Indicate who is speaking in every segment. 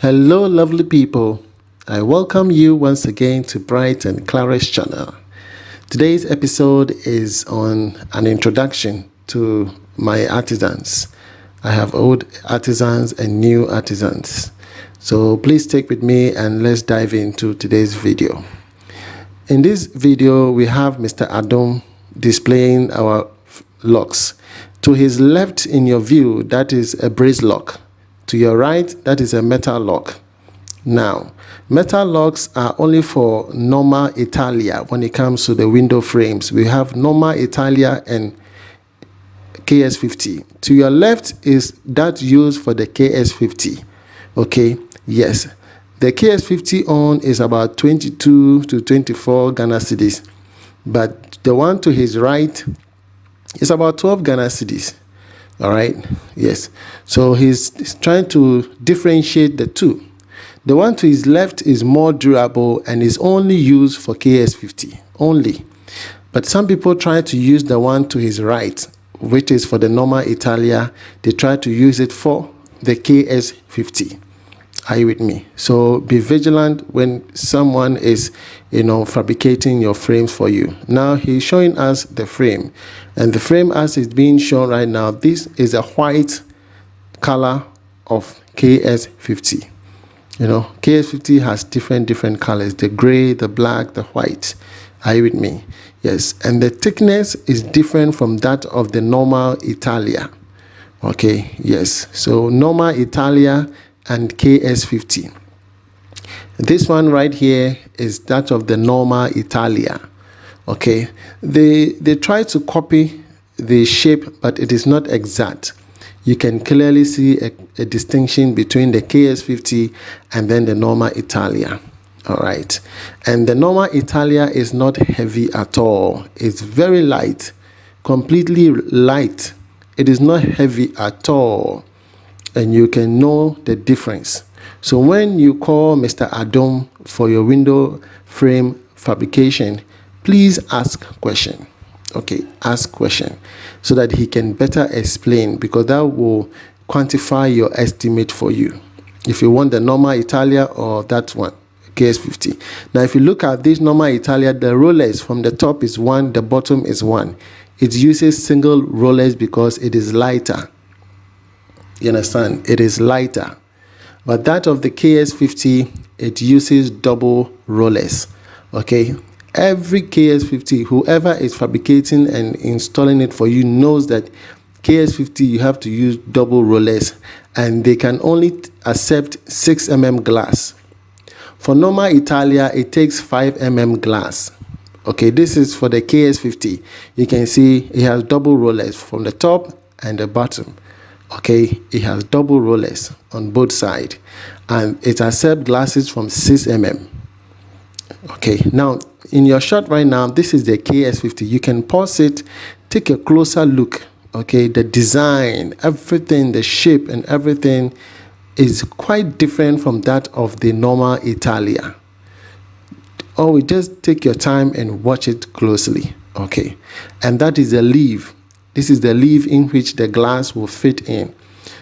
Speaker 1: Hello lovely people, I welcome you once again to Bright and Clara's channel. Today's episode is on an introduction to my artisans. I have old artisans and new artisans. So please stick with me and let's dive into today's video. In this video we have Mr. Adam displaying our locks. To his left in your view, that is a brace lock. To your right, that is a metal lock. Now, metal locks are only for normal Italia when it comes to the window frames. We have normal Italia and KS-50. To your left is that used for the KS-50. Okay, yes. The KS-50 on is about 22 to 24 Ghana cedis. But the one to his right is about 12 Ghana cedis. All right, yes. So he's trying to differentiate the two. The one to his left is more durable and is only used for KS-50 only. But some people try to use the one to his right, which is for the normal Italia. They try to use it for the KS-50. Are you with me? So be vigilant when someone is, fabricating your frames for you. Now he's showing us the frame, and the frame as it's being shown right now, this is a white color of KS-50. KS-50 has different colors: the gray, the black, the white. Are you with me? Yes. And the thickness is different from that of the normal Italia. Okay, yes. So normal Italia and KS-50. This one right here is that of the normal Italia. Okay, they try to copy the shape, but it is not exact. You can clearly see a distinction between the KS-50 and then the normal Italia. All right, and the normal Italia is not heavy at all. It's very light, completely light. It is not heavy at all, and you can know the difference. So when you call Mr. Adam for your window frame fabrication, please ask question. Okay, ask question so that he can better explain, because that will quantify your estimate for you. If you want the normal Italia or that one, KS-50. Now if you look at this normal Italia, the rollers from the top is 1, the bottom is 1. It uses single rollers because it is lighter. You understand? It is lighter. But that of the KS-50, it uses double rollers. Okay, every KS-50, whoever is fabricating and installing it for you knows that KS-50 you have to use double rollers, and they can only accept 6 mm glass. For normal Italia, it takes 5 mm glass. Okay, this is for the KS-50. You can see it has double rollers from the top and the bottom. Okay, it has double rollers on both sides, and it accepts glasses from 6 mm. Okay, now in your shot right now, this is the KS-50. You can pause it, take a closer look. Okay, the design, everything, the shape and everything is quite different from that of the normal Italia. Oh, just take your time and watch it closely. Okay, and that is the leaf. This is the leaf in which the glass will fit in.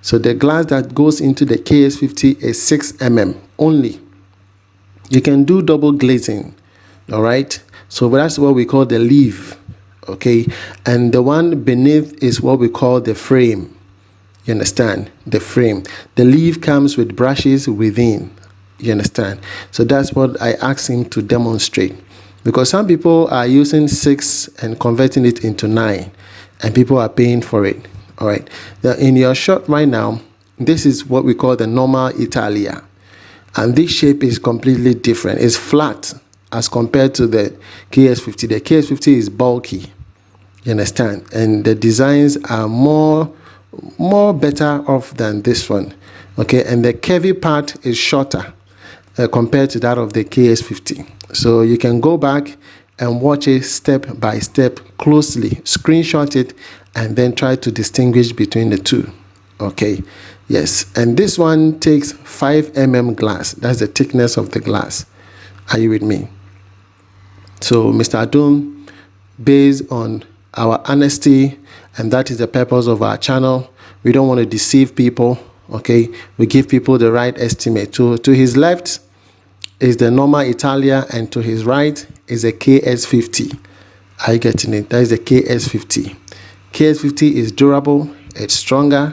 Speaker 1: So the glass that goes into the KS-50 is 6 mm only. You can do double glazing. All right, so that's what we call the leaf. Okay, and the one beneath is what we call the frame. You understand? The frame. The leaf comes with brushes within. You understand? So that's what I asked him to demonstrate, because some people are using 6 and converting it into 9, and people are paying for it. All right, now in your shot right now, this is what we call the normal Italia, and this shape is completely different. It's flat as compared to the KS-50. The KS-50 is bulky. You understand? And the designs are more better off than this one. Okay, and the curvy part is shorter compared to that of the KS-50. So you can go back and watch it step by step closely, screenshot it, and then try to distinguish between the two. Okay, yes, and this one takes 5 mm glass. That's the thickness of the glass. Are you with me? So Mr. Adam, based on our honesty, and that is the purpose of our channel, we don't want to deceive people. Okay, we give people the right estimate. To his left is the normal Italia, and to his right is a KS-50. Are you getting it? That is the KS-50. KS-50 is durable, it's stronger,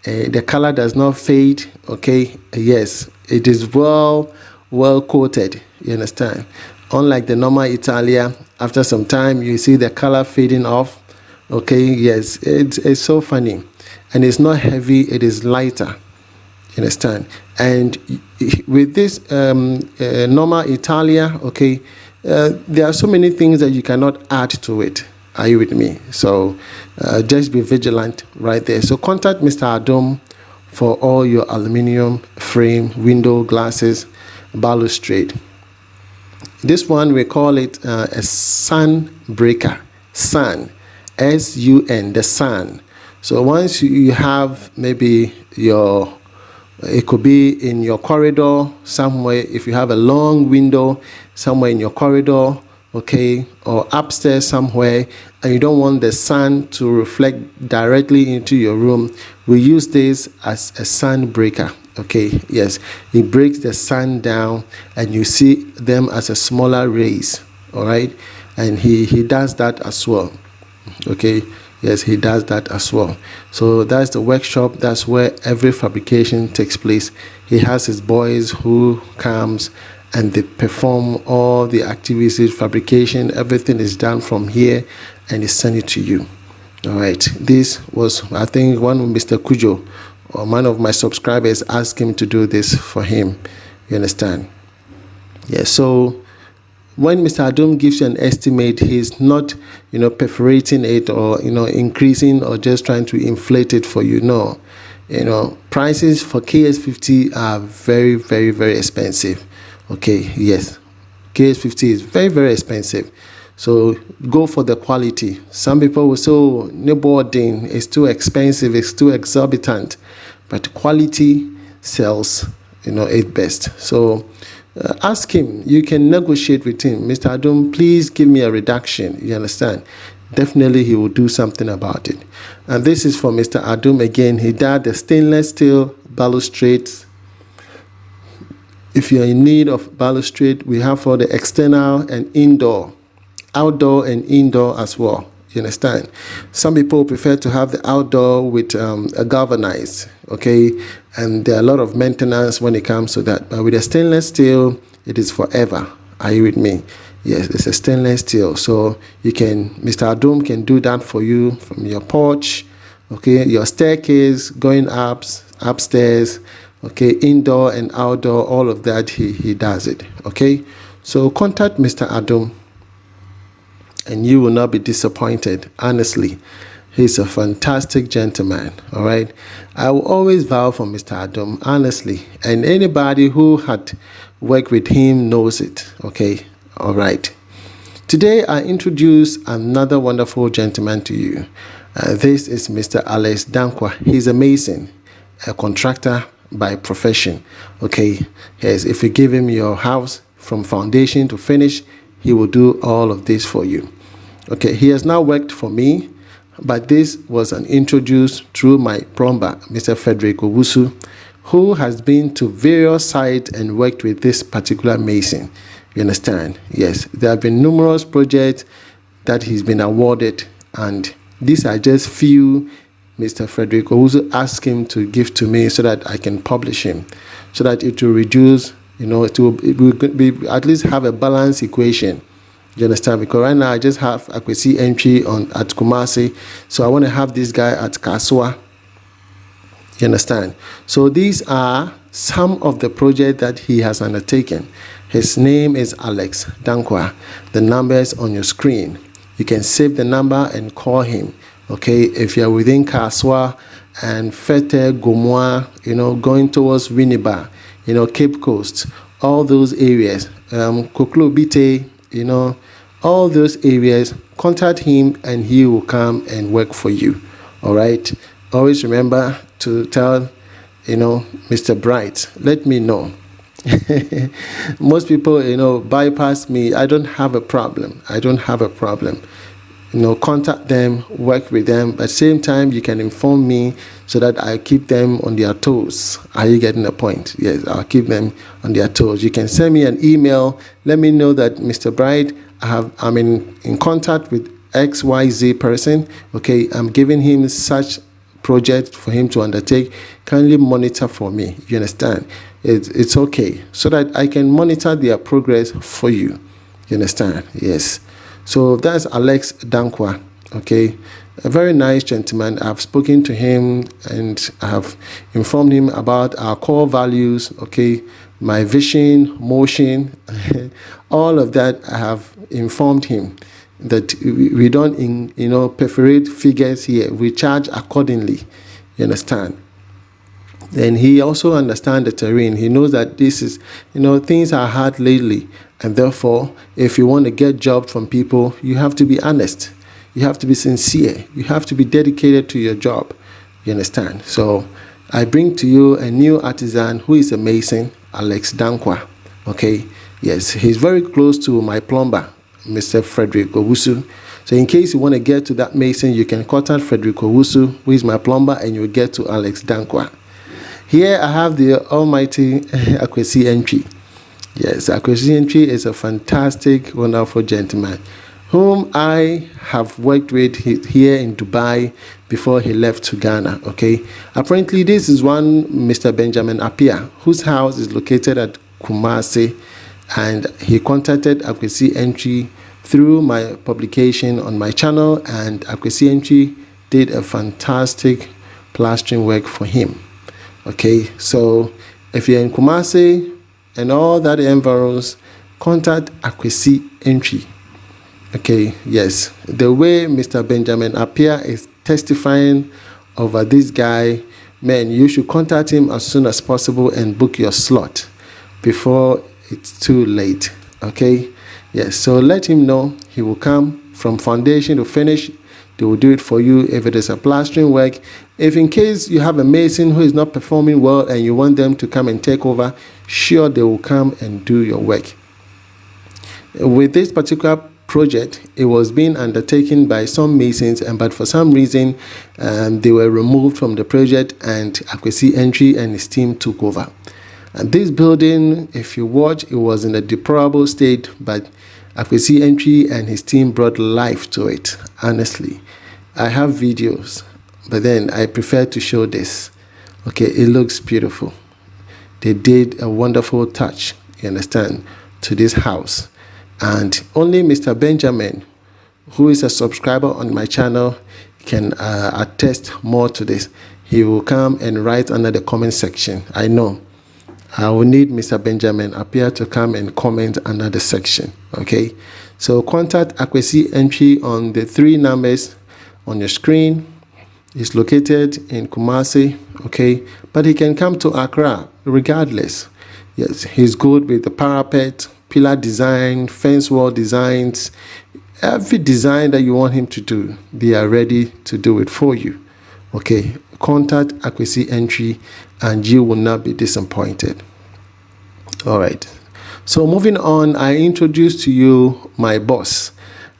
Speaker 1: the color does not fade. Okay, yes, it is well coated, you understand. Unlike the normal Italia, after some time you see the color fading off. Okay, yes, it's so funny, and it's not heavy, it is lighter, you understand. And with this normal Italia, okay, there are so many things that you cannot add to it. Are you with me? So just be vigilant right there. So contact Mr. Adom for all your aluminium frame, window, glasses, balustrade. This one, we call it a sun breaker. Sun, S-U-N, the sun. So once you have maybe it could be in your corridor somewhere, if you have a long window somewhere in your corridor, okay, or upstairs somewhere, and you don't want the sun to reflect directly into your room, we use this as a sun breaker. Okay, yes, it breaks the sun down and you see them as a smaller rays. All right, and he does that as well. Okay, yes, he does that as well. So that's the workshop. That's where every fabrication takes place. He has his boys who comes and they perform all the activities, fabrication, everything is done from here, and they send it to you. All right, this was, I think, one of Mr. Kujo, or one of my subscribers, asked him to do this for him. You understand? Yeah, so when Mr. Adom gives you an estimate, he's not, perforating it or, increasing or just trying to inflate it for you. No, prices for KS-50 are very, very, very expensive. Okay, yes, KS-50 is very, very expensive. So go for the quality. Some people will say, oh, new boarding is too expensive, it's too exorbitant. But quality sells, it best. So ask him. You can negotiate with him. Mr. Adom, please give me a reduction. You understand? Definitely he will do something about it. And this is for Mr. Adom again. He did the stainless steel balustrades. If you're in need of balustrade, we have for the external and indoor, outdoor and indoor as well. You understand? Some people prefer to have the outdoor with a galvanized, okay, and there are a lot of maintenance when it comes to that. But with a stainless steel, it is forever. Are you with me? Yes, it's a stainless steel. So you can, Mr. Adom can do that for you from your porch, okay, your staircase, going upstairs, okay, indoor and outdoor, all of that, he does it, okay? So contact Mr. Adom and you will not be disappointed. Honestly, he's a fantastic gentleman, all right? I will always vow for Mr. Adom, honestly, and anybody who had worked with him knows it, okay? All right. Today, I introduce another wonderful gentleman to you. This is Mr. Alex Dankwa. He's a mason, a contractor by profession, okay? Yes, if you give him your house from foundation to finish, he will do all of this for you. Okay, he has now worked for me, but this was an introduced through my plumber, Mr. Frederick Owusu, who has been to various sites and worked with this particular mason. You understand? Yes, there have been numerous projects that he's been awarded, and these are just few Mr. Frederick Owusu asked him to give to me so that I can publish him, so that it will reduce, it will be, at least have a balanced equation. You understand? Because right now I just have Akwesi entry at Kumasi, so I want to have this guy at Kaswa. You understand? So these are some of the projects that he has undertaken. His name is Alex Dankwa. The number is on your screen. You can save the number and call him. Okay, if you're within Kaswa and Fete, Gomoa, going towards Winneba, Cape Coast, all those areas, Koklo Bite, all those areas, contact him and he will come and work for you. All right. Always remember to tell, Mr. Bright, let me know. Most people, bypass me. I don't have a problem. contact them, work with them. But at the same time, you can inform me so that I keep them on their toes. Are you getting the point? Yes, I'll keep them on their toes. You can send me an email. Let me know that Mr. Bright, I'm in contact with XYZ person. Okay, I'm giving him such project for him to undertake. Kindly monitor for me. You understand? It's okay, so that I can monitor their progress for you. You understand? Yes. So that's Alex Dankwa. Okay, a very nice gentleman. I've spoken to him and I have informed him about our core values. Okay, my vision, motion, all of that. I have informed him that we don't perforate figures here. We charge accordingly. You understand? And he also understands the terrain. He knows that this is, things are hard lately. And therefore, if you want to get jobs from people, you have to be honest. You have to be sincere. You have to be dedicated to your job. You understand? So I bring to you a new artisan who is a mason, Alex Dankwa. Okay? Yes, he's very close to my plumber, Mr. Frederick Owusu. So in case you want to get to that mason, you can contact Frederick Owusu, who is my plumber, and you'll get to Alex Dankwa. Here I have the almighty KS-50. Yes, KS-50 is a fantastic, wonderful gentleman whom I have worked with here in Dubai before he left to Ghana. Okay, apparently this is one Mr. Benjamin Appiah, whose house is located at Kumasi, and he contacted KS-50 through my publication on my channel, and KS-50 did a fantastic plastering work for him. Okay, so if you're in Kumasi and all that environs, contact KS-50. Okay, yes, the way Mr. Benjamin Appiah is testifying over this guy, man, you should contact him as soon as possible and book your slot before it's too late. Okay, yes, so let him know. He will come from foundation to finish. They will do it for you. If it is a plastering work, if in case you have a mason who is not performing well and you want them to come and take over, sure, they will come and do your work. With this particular project, it was being undertaken by some masons, but for some reason they were removed from the project, and KS-50 and his team took over. And this building, if you watch, it was in a deplorable state, but KS-50 and his team brought life to it. Honestly, I have videos, but then I prefer to show this. Okay, it looks beautiful. They did a wonderful touch, you understand, to this house. And only Mr. Benjamin, who is a subscriber on my channel, can attest more to this. He will come and write under the comment section. I know I will need Mr. Benjamin Appiah to come and comment under the section. Okay, so contact KS-50 on the 3 numbers on your screen. It's located in Kumasi. Okay, but he can come to Accra regardless. Yes, he's good with the parapet, pillar design, fence wall designs, every design that you want him to do, they are ready to do it for you. Okay, contact KS-50 and you will not be disappointed. All right, so moving on, I introduce to you my boss,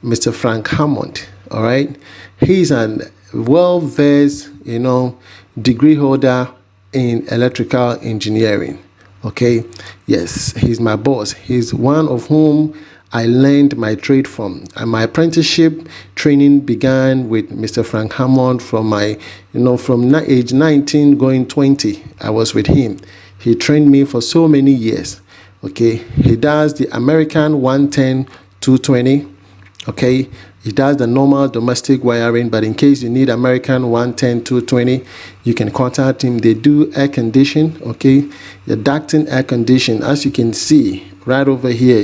Speaker 1: Mr. Frank Hammond. All right, he's an well-versed, degree holder in electrical engineering. Okay, yes, he's my boss. He's one of whom I learned my trade from. And my apprenticeship training began with Mr. Frank Hammond from my, from age 19 going 20. I was with him. He trained me for so many years. Okay, he does the American 110-220. Okay, he does the normal domestic wiring, but in case you need American 110-220, you can contact him. They do air condition. Okay, the ducting air condition, as you can see right over here,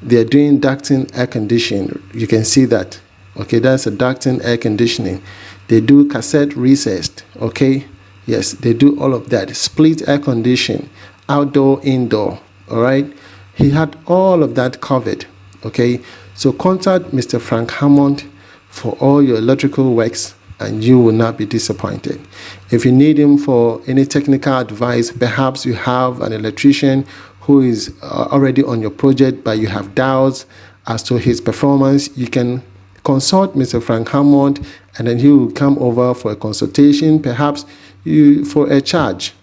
Speaker 1: they're doing ducting air conditioning. You can see that. Okay, that's a ducting air conditioning. They do cassette recessed. Okay, yes, they do all of that. Split air conditioning, outdoor, indoor. All right, he had all of that covered. Okay, so contact Mr. Frank Hammond for all your electrical works and you will not be disappointed. If you need him for any technical advice, perhaps you have an electrician who is already on your project but you have doubts as to his performance, you can consult Mr. Frank Hammond, and then he will come over for a consultation, perhaps for a charge.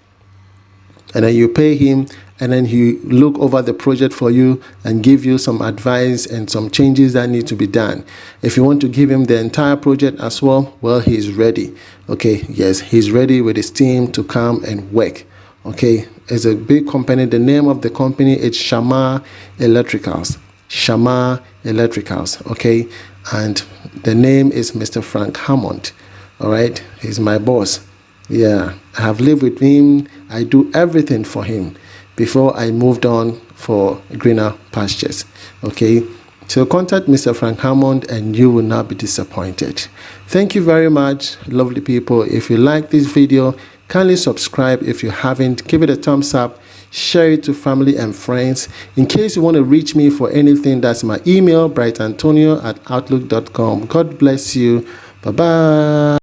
Speaker 1: And then you pay him, and then he look over the project for you and give you some advice and some changes that need to be done. If you want to give him the entire project as well, well, he's ready. Okay, yes, he's ready with his team to come and work. Okay, it's a big company. The name of the company is Shama Electricals. Shama Electricals. Okay, and the name is Mr. Frank Hammond. All right, he's my boss. Yeah, I have lived with him. I do everything for him before I moved on for greener pastures. Okay, so contact Mr. Frank Hammond and you will not be disappointed. Thank you very much, lovely people. If you like this video, kindly subscribe. If you haven't, give it a thumbs up, share it to family and friends. In case you want to reach me for anything, that's my email, brightantonio@outlook.com. God bless you. Bye-bye.